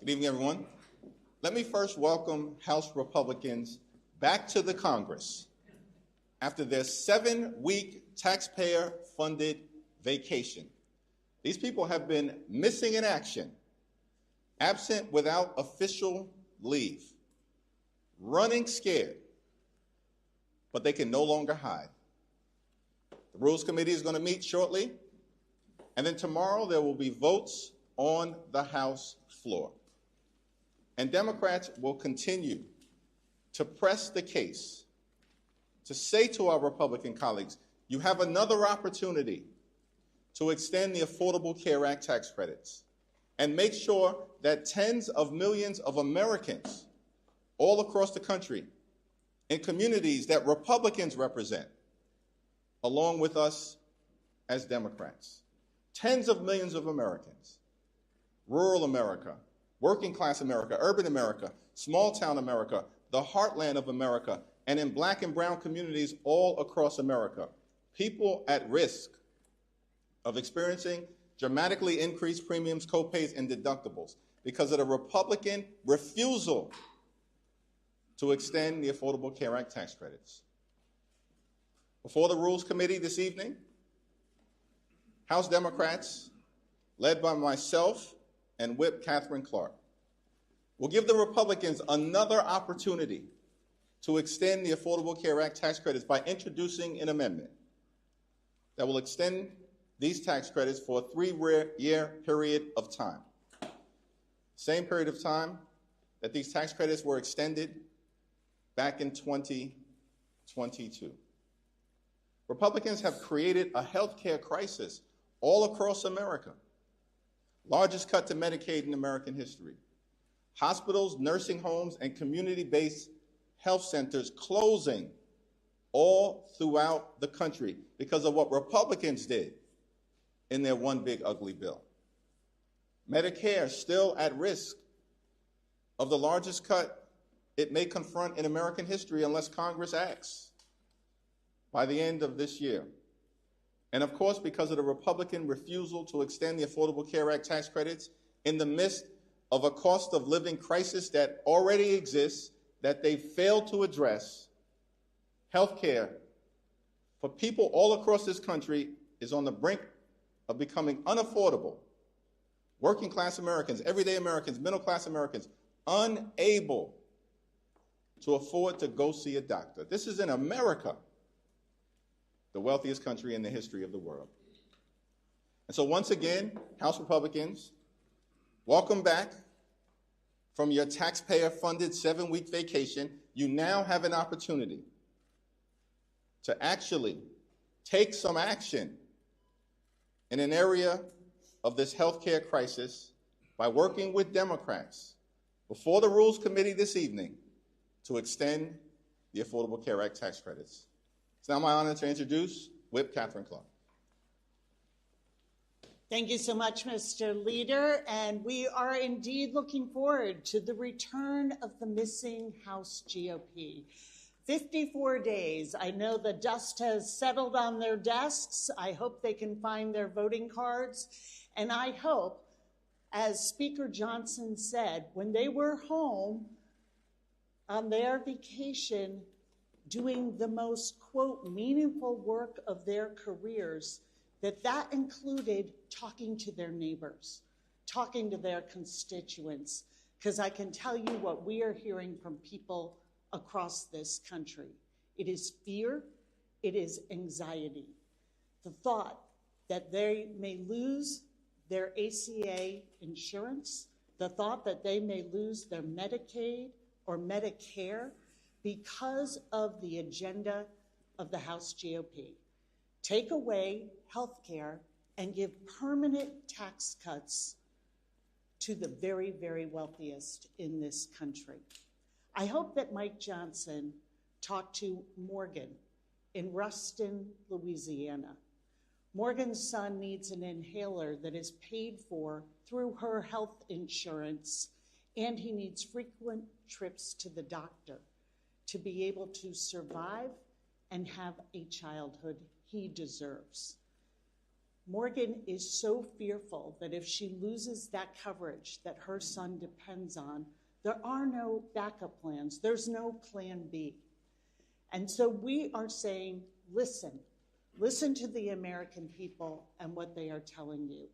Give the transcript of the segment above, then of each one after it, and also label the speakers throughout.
Speaker 1: Good evening, everyone. Let me first welcome House Republicans back to the Congress after their 7-week taxpayer-funded vacation. These people have been missing in action, absent without official leave, running scared, but they can no longer hide. The Rules Committee is going to meet shortly, and then tomorrow there will be votes on the House floor. And Democrats will continue to press the case, to say to our Republican colleagues, you have another opportunity to extend the Affordable Care Act tax credits and make sure that tens of millions of Americans all across the country in communities that Republicans represent, along with us as Democrats, tens of millions of Americans, rural America, working class America, urban America, small town America, the heartland of America, and in Black and brown communities all across America, people at risk of experiencing dramatically increased premiums, copays, and deductibles because of the Republican refusal to extend the Affordable Care Act tax credits. Before the Rules Committee this evening, House Democrats, led by myself and Whip Katherine Clark, will give the Republicans another opportunity to extend the Affordable Care Act tax credits by introducing an amendment that will extend these tax credits for a 3-year period of time. Same period of time that these tax credits were extended back in 2022. Republicans have created a health care crisis all across America. Largest cut to Medicaid in American history. Hospitals, nursing homes, and community-based health centers closing all throughout the country because of what Republicans did in their one big ugly bill. Medicare still at risk of the largest cut it may confront in American history unless Congress acts by the end of this year. And of course, because of the Republican refusal to extend the Affordable Care Act tax credits in the midst of a cost of living crisis that already exists, that they failed to address, health care for people all across this country is on the brink of becoming unaffordable. Working class Americans, everyday Americans, middle class Americans, unable to afford to go see a doctor. This is in America, the wealthiest country in the history of the world. And so once again, House Republicans, welcome back from your taxpayer-funded 7-week vacation. You now have an opportunity to actually take some action in an area of this healthcare crisis by working with Democrats before the Rules Committee this evening to extend the Affordable Care Act tax credits. It's now my honor to introduce Whip Katherine Clark.
Speaker 2: Thank you so much, Mr. Leader, and we are indeed looking forward to the return of the missing House GOP. 54 days. I know the dust has settled on their desks. I hope they can find their voting cards, and I hope, as Speaker Johnson said, when they were home on their vacation doing the most, quote, meaningful work of their careers, that included talking to their neighbors, talking to their constituents, because I can tell you what we are hearing from people across this country. It is fear, it is anxiety. The thought that they may lose their ACA insurance, the thought that they may lose their Medicaid or Medicare because of the agenda of the House GOP. Take away health care and give permanent tax cuts to the very, very wealthiest in this country. I hope that Mike Johnson talked to Morgan in Ruston, Louisiana. Morgan's son needs an inhaler that is paid for through her health insurance, and he needs frequent trips to the doctor to be able to survive and have a childhood he deserves. Morgan is so fearful that if she loses that coverage that her son depends on, there are no backup plans. There's no plan B. And so we are saying, listen to the American people and what they are telling you.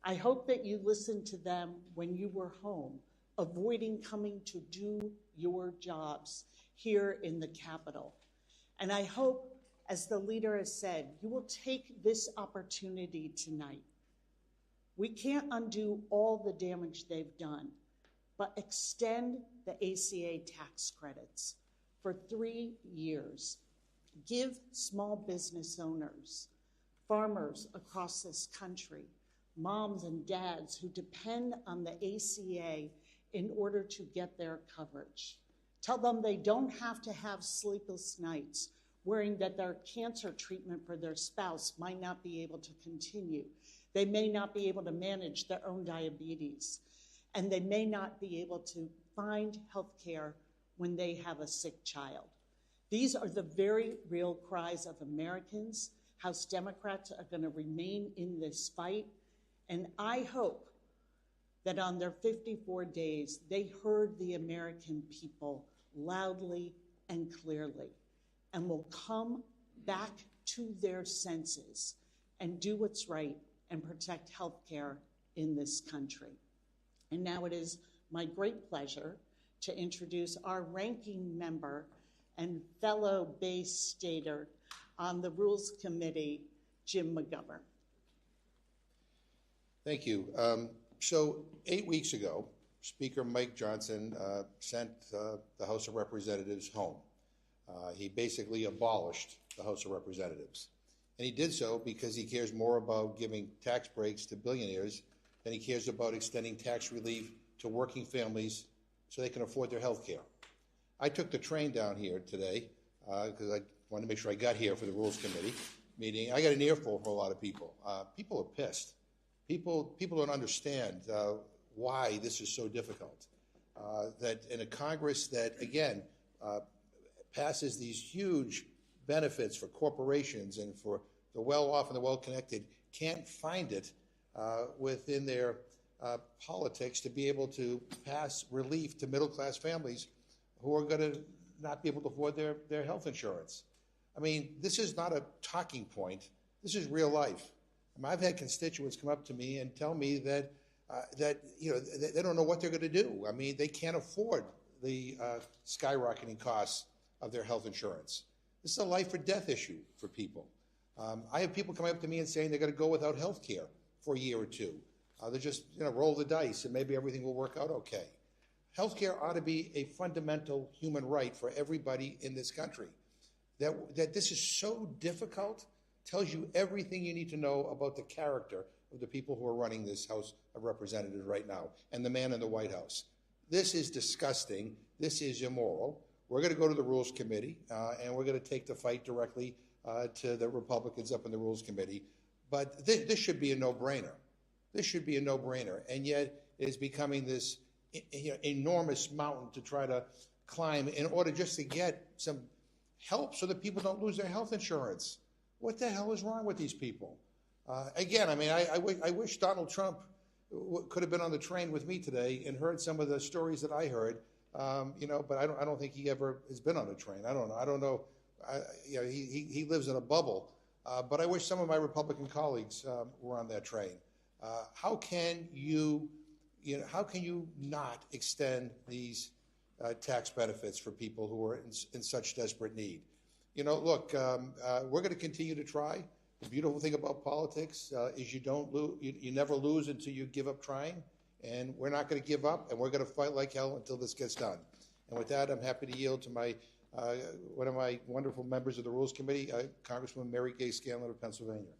Speaker 2: I hope that you listened to them when you were home, avoiding coming to do your jobs here in the Capitol. And I hope, as the leader has said, you will take this opportunity tonight. We can't undo all the damage they've done, but extend the ACA tax credits for 3 years. Give small business owners, farmers across this country, moms and dads who depend on the ACA in order to get their coverage. Tell them they don't have to have sleepless nights worrying that their cancer treatment for their spouse might not be able to continue. They may not be able to manage their own diabetes, and they may not be able to find health care when they have a sick child. These are the very real cries of Americans. House Democrats are going to remain in this fight, and I hope that on their 54 days, they heard the American people loudly and clearly, and will come back to their senses and do what's right and protect health care in this country. And now it is my great pleasure to introduce our ranking member and fellow Bay Stater on the Rules Committee, Jim McGovern.
Speaker 3: Thank you. So 8 weeks ago, Speaker Mike Johnson sent the House of Representatives home. He basically abolished the House of Representatives. And he did so because he cares more about giving tax breaks to billionaires than he cares about extending tax relief to working families so they can afford their health care. I took the train down here today because I wanted to make sure I got here for the Rules Committee meeting. I got an earful from a lot of people. People are pissed. People don't understand why this is so difficult. That in a Congress that, again, passes these huge benefits for corporations and for the well-off and the well-connected, can't find it within their politics to be able to pass relief to middle-class families who are going to not be able to afford their health insurance. I mean, this is not a talking point. This is real life. I mean, I've had constituents come up to me and tell me that they don't know what they're going to do. I mean, they can't afford the skyrocketing costs of their health insurance. This is a life or death issue for people. I have people coming up to me and saying they're going to go without health care for a year or two. They just roll the dice and maybe everything will work out okay. Health care ought to be a fundamental human right for everybody in this country. That this is so difficult tells you everything you need to know about the character of the people who are running this House of Representatives right now and the man in the White House. This is disgusting. This is immoral. We're going to go to the Rules Committee, and we're going to take the fight directly to the Republicans up in the Rules Committee. But this should be a no-brainer. This should be a no-brainer, and yet it is becoming this enormous mountain to try to climb in order just to get some help so that people don't lose their health insurance. What the hell is wrong with these people? Again, I mean, I wish Donald Trump could have been on the train with me today and heard some of the stories that I heard. But I don't think he ever has been on a train. I don't know. He lives in a bubble. But I wish some of my Republican colleagues were on that train. How can you not extend these tax benefits for people who are in such desperate need? Look, we're going to continue to try. The beautiful thing about politics is you never lose until you give up trying. And we're not going to give up, and we're going to fight like hell until this gets done. And with that, I'm happy to yield to one of my wonderful members of the Rules Committee, Congresswoman Mary Gay Scanlon of Pennsylvania.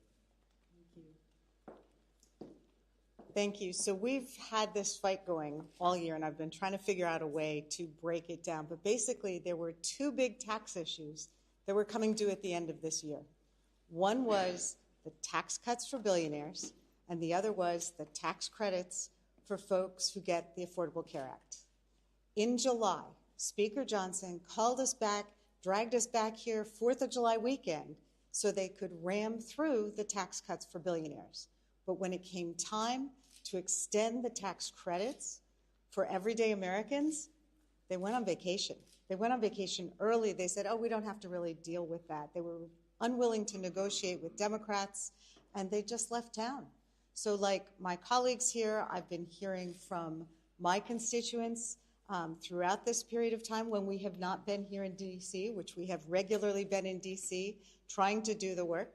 Speaker 4: Thank you. So we've had this fight going all year, and I've been trying to figure out a way to break it down. But basically, there were two big tax issues that were coming due at the end of this year. One was the tax cuts for billionaires, and the other was the tax credits for folks who get the Affordable Care Act. In July, Speaker Johnson called us back, dragged us back here 4th of July weekend, so they could ram through the tax cuts for billionaires. But when it came time to extend the tax credits for everyday Americans, they went on vacation. They went on vacation early. They said, oh, we don't have to really deal with that. They were unwilling to negotiate with Democrats, and they just left town. So like my colleagues here, I've been hearing from my constituents throughout this period of time when we have not been here in D.C., which we have regularly been in D.C., trying to do the work.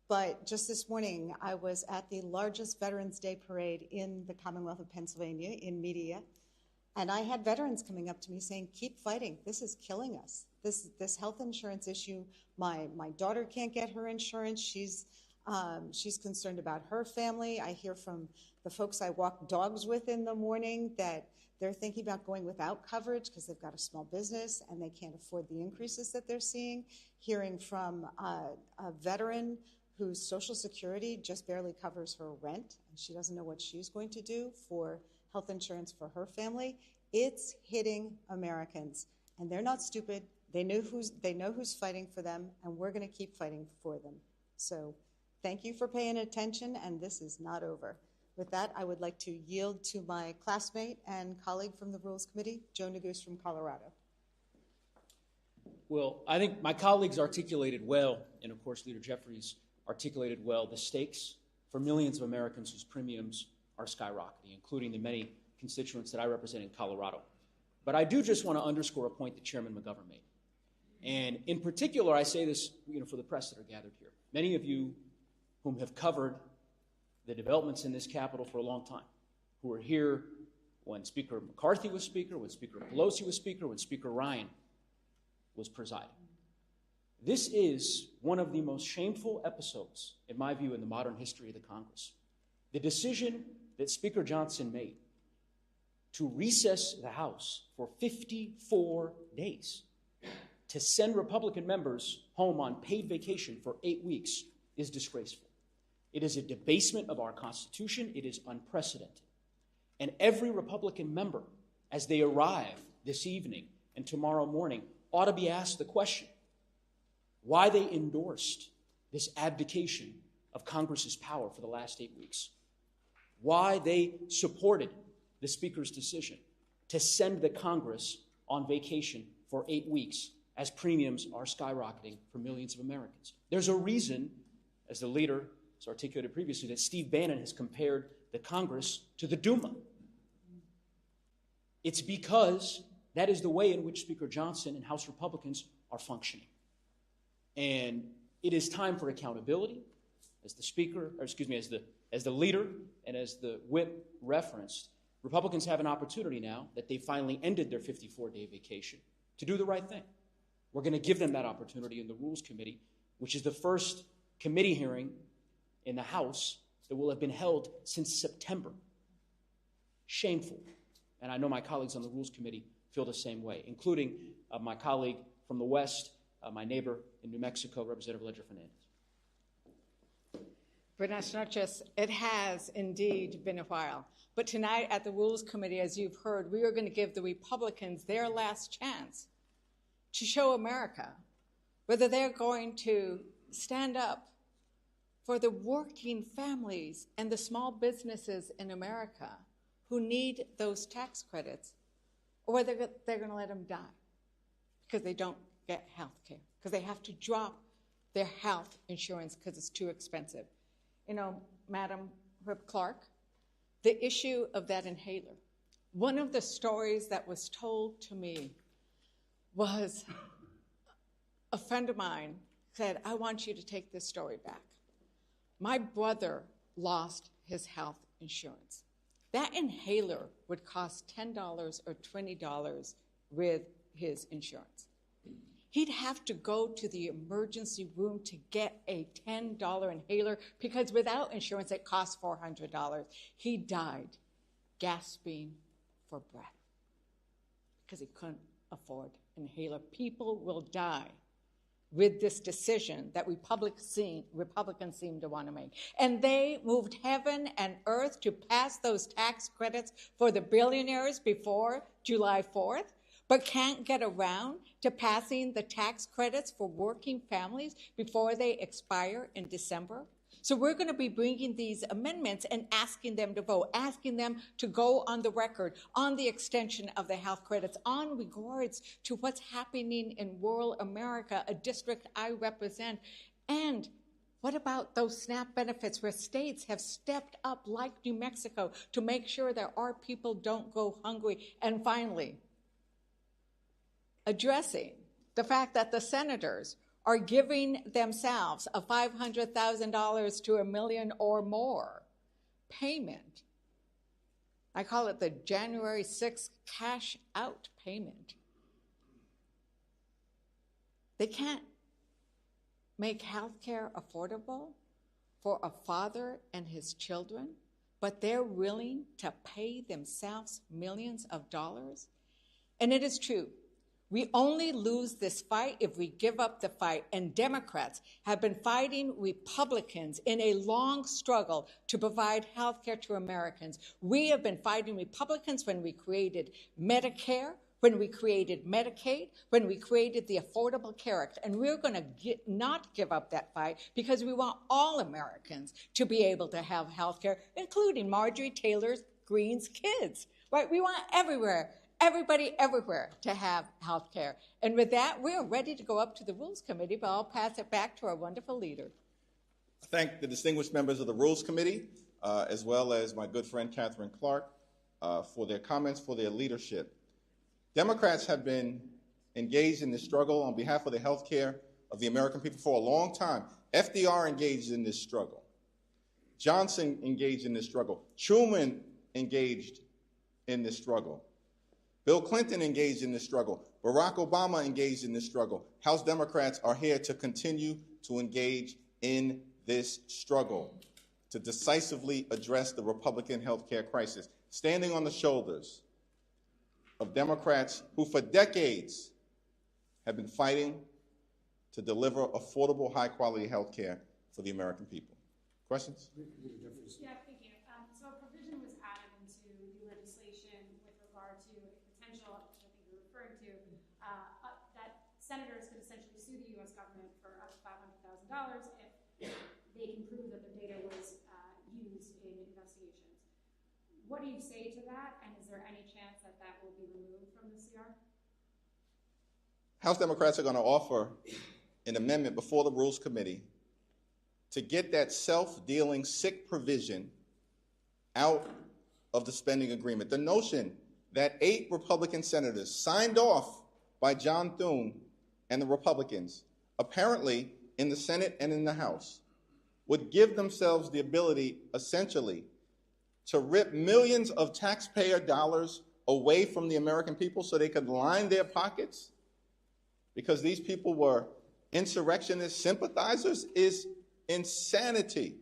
Speaker 4: But just this morning, I was at the largest Veterans Day parade in the Commonwealth of Pennsylvania, in Media, and I had veterans coming up to me saying, keep fighting. This is killing us. This health insurance issue, my daughter can't get her insurance. She's concerned about her family. I hear from the folks I walk dogs with in the morning that they're thinking about going without coverage because they've got a small business and they can't afford the increases that they're seeing. Hearing from a veteran whose Social Security just barely covers her rent, and she doesn't know what she's going to do for health insurance for her family. It's hitting Americans, and they're not stupid. They know who's fighting for them, and we're going to keep fighting for them. So thank you for paying attention, and this is not over. With that, I would like to yield to my classmate and colleague from the Rules Committee, Joe Neguse from Colorado.
Speaker 5: Well, I think my colleagues articulated well, and of course Leader Jeffries articulated well, the stakes for millions of Americans whose premiums are skyrocketing, including the many constituents that I represent in Colorado. But I do just want to underscore a point that Chairman McGovern made. And in particular, I say this for the press that are gathered here. Many of you whom have covered the developments in this Capitol for a long time, who were here when Speaker McCarthy was Speaker, when Speaker Pelosi was Speaker, when Speaker Ryan was presiding. This is one of the most shameful episodes, in my view, in the modern history of the Congress. The decision that Speaker Johnson made to recess the House for 54 days, to send Republican members home on paid vacation for 8 weeks, is disgraceful. It is a debasement of our Constitution. It is unprecedented. And every Republican member, as they arrive this evening and tomorrow morning, ought to be asked the question, why they endorsed this abdication of Congress's power for the last 8 weeks. Why they supported the Speaker's decision to send the Congress on vacation for 8 weeks as premiums are skyrocketing for millions of Americans. There's a reason, as the leader has articulated previously, that Steve Bannon has compared the Congress to the Duma. It's because that is the way in which Speaker Johnson and House Republicans are functioning. And it is time for accountability. As the Speaker, or excuse me, as the leader and as the whip referenced, Republicans have an opportunity now that they finally ended their 54-day vacation to do the right thing. We're going to give them that opportunity in the Rules Committee, which is the first committee hearing in the House that will have been held since September. Shameful. And I know my colleagues on the Rules Committee feel the same way, including my colleague from the West, my neighbor in New Mexico, Representative Ledger Fernandez.
Speaker 6: Buenas noches. It has indeed been a while. But tonight at the Rules Committee, as you've heard, we are going to give the Republicans their last chance to show America whether they're going to stand up for the working families and the small businesses in America who need those tax credits, or whether they're going to let them die because they don't get health care, because they have to drop their health insurance because it's too expensive. You know, Madam Whip Clark, the issue of that inhaler, one of the stories that was told to me was a friend of mine said, I want you to take this story back. My brother lost his health insurance. That inhaler would cost $10 or $20 with his insurance. He'd have to go to the emergency room to get a $10 inhaler because without insurance, it costs $400. He died gasping for breath because he couldn't afford an inhaler. People will die with this decision that Republicans seem to want to make. And they moved heaven and earth to pass those tax credits for the billionaires before July 4th. but can't get around to passing the tax credits for working families before they expire in December. So we're going to be bringing these amendments and asking them to vote, asking them to go on the record on the extension of the health credits on regards to what's happening in rural America, a district I represent. And what about those SNAP benefits where states have stepped up, like New Mexico, to make sure that our people don't go hungry? And finally, addressing the fact that the senators are giving themselves a $500,000 to $1 million or more payment. I call it the January 6th cash out payment. They can't make health care affordable for a father and his children, but they're willing to pay themselves millions of dollars. And it is true. We only lose this fight if we give up the fight, and Democrats have been fighting Republicans in a long struggle to provide health care to Americans. We have been fighting Republicans when we created Medicare, when we created Medicaid, when we created the Affordable Care Act, and we're going to not give up that fight because we want all Americans to be able to have health care, including Marjorie Taylor Greene's kids, right? We want everybody everywhere to have health care. And with that, we're ready to go up to the Rules Committee, but I'll pass it back to our wonderful leader.
Speaker 1: I thank the distinguished members of the Rules Committee, as well as my good friend Katherine Clark, for their comments, for their leadership. Democrats have been engaged in this struggle on behalf of the health care of the American people for a long time. FDR engaged in this struggle. Johnson engaged in this struggle. Truman engaged in this struggle. Bill Clinton engaged in this struggle. Barack Obama engaged in this struggle. House Democrats are here to continue to engage in this struggle to decisively address the Republican health care crisis, standing on the shoulders of Democrats who for decades have been fighting to deliver affordable, high-quality health care for the American people. Questions?
Speaker 7: Yeah, thank you. So a provision was added into the legislation with regard to a potential, which I think you're referring to, that senators could essentially sue the U.S. government for up to $500,000 if they can prove that their data was used in investigations. What do you say to that, and is there any chance that that will be removed from the CR?
Speaker 1: House Democrats are going to offer an amendment before the Rules Committee to get that self-dealing sick provision out of the spending agreement. The notion that 8 Republican senators signed off by John Thune and the Republicans, apparently in the Senate and in the House, would give themselves the ability, essentially, to rip millions of taxpayer dollars away from the American people so they could line their pockets because these people were insurrectionist sympathizers is insanity.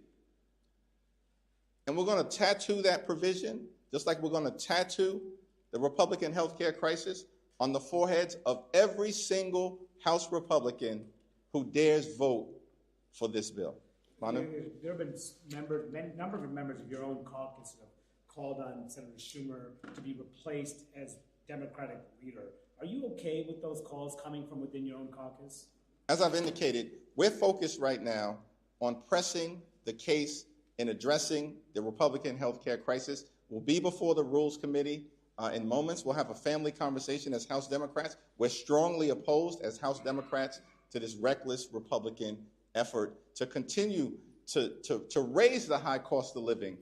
Speaker 1: And we're going to tattoo that provision, just like we're going to tattoo the Republican health care crisis on the foreheads of every single House Republican who dares vote for this bill. Manu?
Speaker 8: There have been number of members of your own caucus that have called on Senator Schumer to be replaced as Democratic leader. Are you okay with those calls coming from within your own caucus?
Speaker 1: As I've indicated, we're focused right now on pressing the case in addressing the Republican health care crisis. We'll be before the Rules Committee in moments. We'll have a family conversation as House Democrats. We're strongly opposed as House Democrats to this reckless Republican effort to continue to raise the high cost of living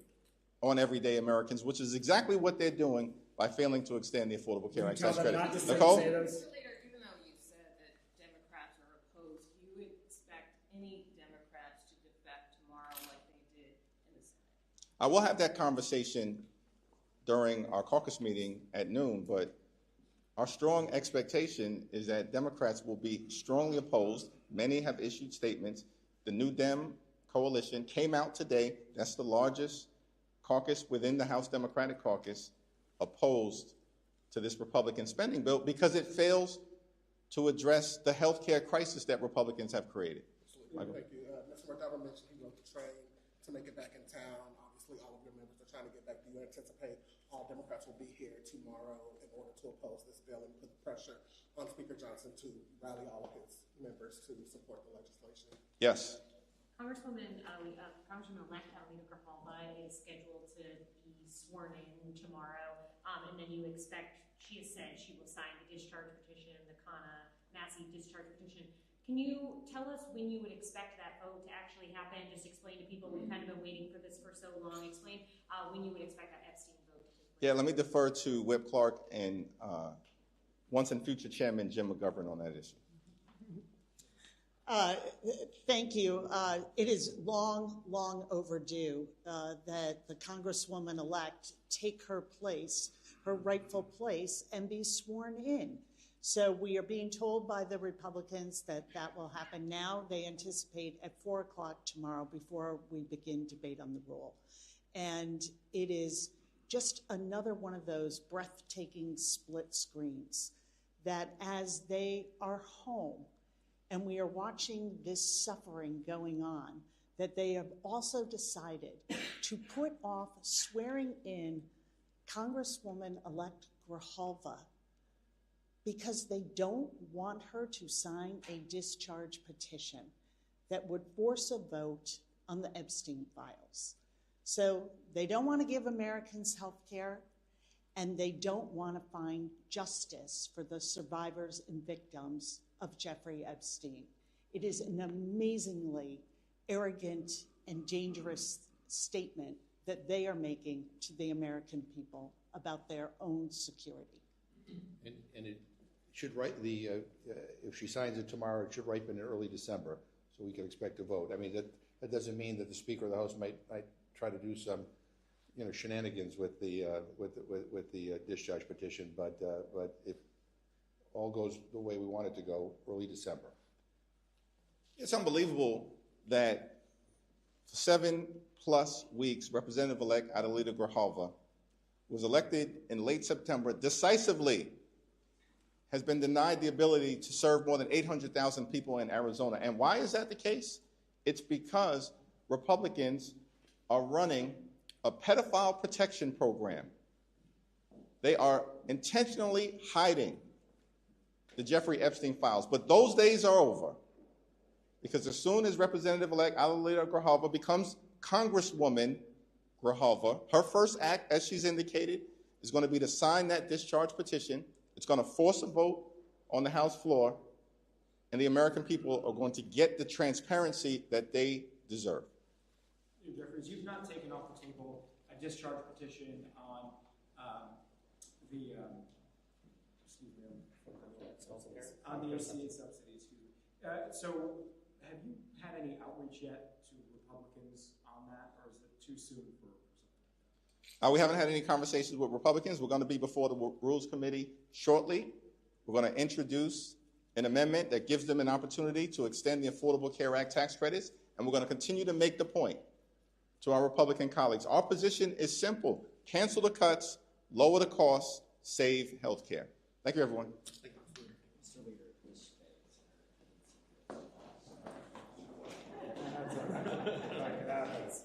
Speaker 1: on everyday Americans, which is exactly what they're doing by failing to extend the Affordable Care Act tax credit. Nicole?
Speaker 7: Even though you said that Democrats are opposed, do you expect any Democrats to defect tomorrow like they did in the Senate?
Speaker 1: I will have that conversation during our caucus meeting at noon, but our strong expectation is that Democrats will be strongly opposed. Many have issued statements. The New Dem coalition came out today. That's the largest caucus within the House Democratic Caucus, opposed to this Republican spending bill because it fails to address the health care crisis that Republicans have created.
Speaker 9: Absolutely. Thank you. Mr. McGovern mentioned he wrote the train to make it back in town. Obviously, all of your members are trying to get back. Do you anticipate all Democrats will be here tomorrow in order to oppose this bill and put pressure on Speaker Johnson to rally all of his members to support the legislation.
Speaker 1: Yes.
Speaker 10: Congresswoman-elect Alita Grijalva is scheduled to be sworn in tomorrow, and then you expect, she has said she will sign the discharge petition, the Kana Massey discharge petition. Can you tell us when you would expect that vote to actually happen? Just explain to people, we've kind of been waiting for this for so long. Explain when you would expect that Epstein vote to take place.
Speaker 1: Yeah, let me defer to Whip Clark and once and future Chairman Jim McGovern on that issue.
Speaker 2: Thank you. It is long, long overdue that the Congresswoman-elect take her place, her rightful place, and be sworn in. So we are being told by the Republicans that that will happen now. They anticipate at 4 o'clock tomorrow before we begin debate on the rule. And it is just another one of those breathtaking split screens that as they are home and we are watching this suffering going on, that they have also decided to put off swearing in Congresswoman-elect Grijalva because they don't want her to sign a discharge petition that would force a vote on the Epstein files. So they don't want to give Americans health care, and they don't want to find justice for the survivors and victims of Jeffrey Epstein. It is an amazingly arrogant and dangerous statement that they are making to the American people about their own security.
Speaker 3: And it should if she signs it tomorrow, it should ripen in early December, so we can expect a vote. I mean, that doesn't mean that the Speaker of the House might try to do some, shenanigans with the discharge petition, but if all goes the way we want it to go, early December.
Speaker 1: It's unbelievable that for 7+ weeks, Representative-elect Alita Grijalva was elected in late September decisively, has been denied the ability to serve more than 800,000 people in Arizona. And why is that the case? It's because Republicans are running a pedophile protection program. They are intentionally hiding the Jeffrey Epstein files. But those days are over, because as soon as Representative-elect Alita Grijalva becomes Congresswoman Grijalva, her first act, as she's indicated, is going to be to sign that discharge petition. It's going to force a vote on the House floor, and the American people are going to get the transparency that they deserve.
Speaker 5: Jeffries, you've not taken off the table a discharge petition on the ACA subsidies. So have you had any outreach yet to Republicans on that, or is it too soon for something like that?
Speaker 1: We haven't had any conversations with Republicans. We're going to be before the Rules Committee shortly. We're going to introduce an amendment that gives them an opportunity to extend the Affordable Care Act tax credits, and we're going to continue to make the point to our Republican colleagues. Our position is simple: cancel the cuts, lower the costs, save health care. Thank you, everyone.
Speaker 8: That happens.